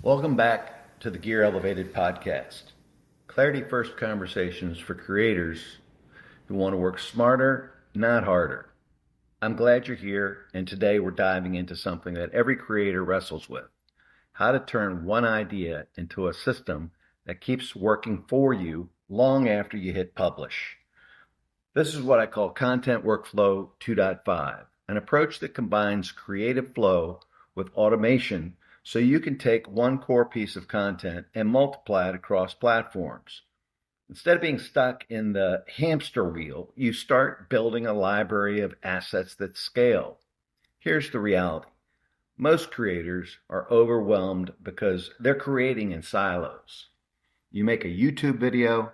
Welcome back to the Gear Elevated podcast. Clarity First conversations for creators who want to work smarter, not harder. I'm glad you're here, and today we're diving into something that every creator wrestles with: how to turn one idea into a system that keeps working for you long after you hit publish. This is what I call Content Workflow 2.5, an approach that combines creative flow with automation so you can take one core piece of content and multiply it across platforms. Instead of being stuck in the hamster wheel, you start building a library of assets that scale. Here's the reality. Most creators are overwhelmed because they're creating in silos. You make a YouTube video,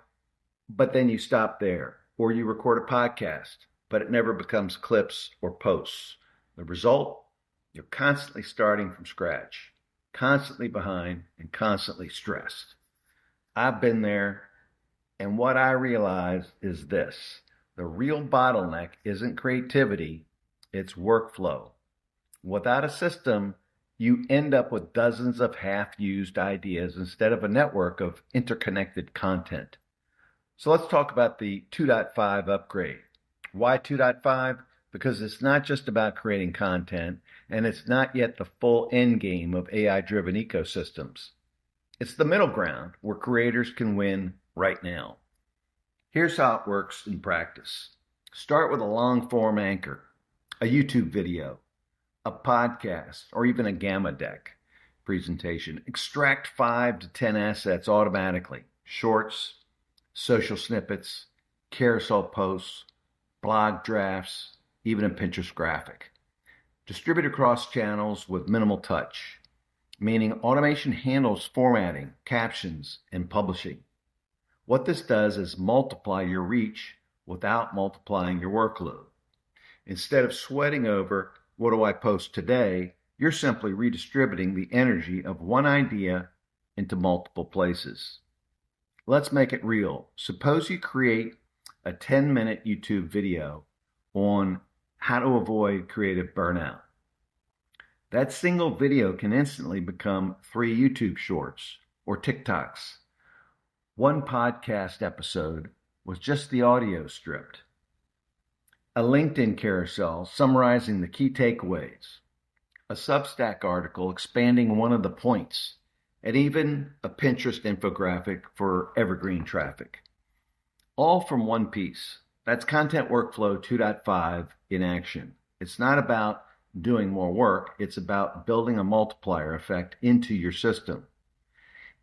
but then you stop there. Or you record a podcast, but it never becomes clips or posts. The result? You're constantly starting from scratch, constantly behind, and constantly stressed. I've been there, and what I realize is this: the real bottleneck isn't creativity, it's workflow. Without a system, you end up with dozens of half-used ideas instead of a network of interconnected content. So let's talk about the 2.5 upgrade. Why 2.5? Because it's not just about creating content, and it's not yet the full end game of AI-driven ecosystems. It's the middle ground where creators can win right now. Here's how it works in practice. Start with a long-form anchor, a YouTube video, a podcast, or even a Gamma deck presentation. Extract 5 to 10 assets automatically: shorts, social snippets, carousel posts, blog drafts, even a Pinterest graphic. Distribute across channels with minimal touch, meaning automation handles formatting, captions, and publishing. What this does is multiply your reach without multiplying your workload. Instead of sweating over, what do I post today, you're simply redistributing the energy of one idea into multiple places. Let's make it real. Suppose you create a 10-minute YouTube video on how to avoid creative burnout. That single video can instantly become 3 YouTube shorts or TikToks, 1 podcast episode with just the audio stripped, a LinkedIn carousel summarizing the key takeaways, a Substack article expanding one of the points, and even a Pinterest infographic for evergreen traffic. All from one piece. That's Content Workflow 2.5 in action. It's not about doing more work, it's about building a multiplier effect into your system.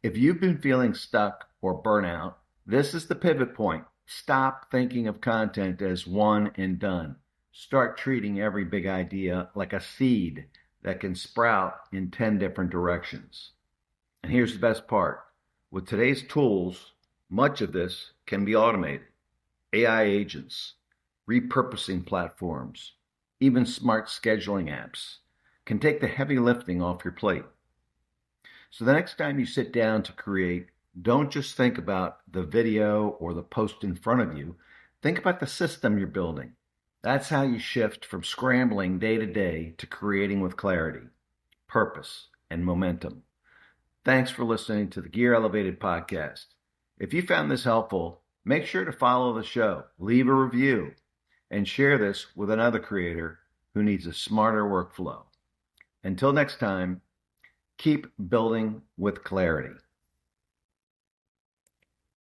If you've been feeling stuck or burnout, this is the pivot point. Stop thinking of content as one and done. Start treating every big idea like a seed that can sprout in 10 different directions. And here's the best part. With today's tools, much of this can be automated. AI agents, repurposing platforms, even smart scheduling apps can take the heavy lifting off your plate. So the next time you sit down to create, don't just think about the video or the post in front of you. Think about the system you're building. That's how you shift from scrambling day to day to creating with clarity, purpose, and momentum. Thanks for listening to the Gear Elevated podcast. If you found this helpful, make sure to follow the show, leave a review, and share this with another creator who needs a smarter workflow. Until next time, keep building with clarity.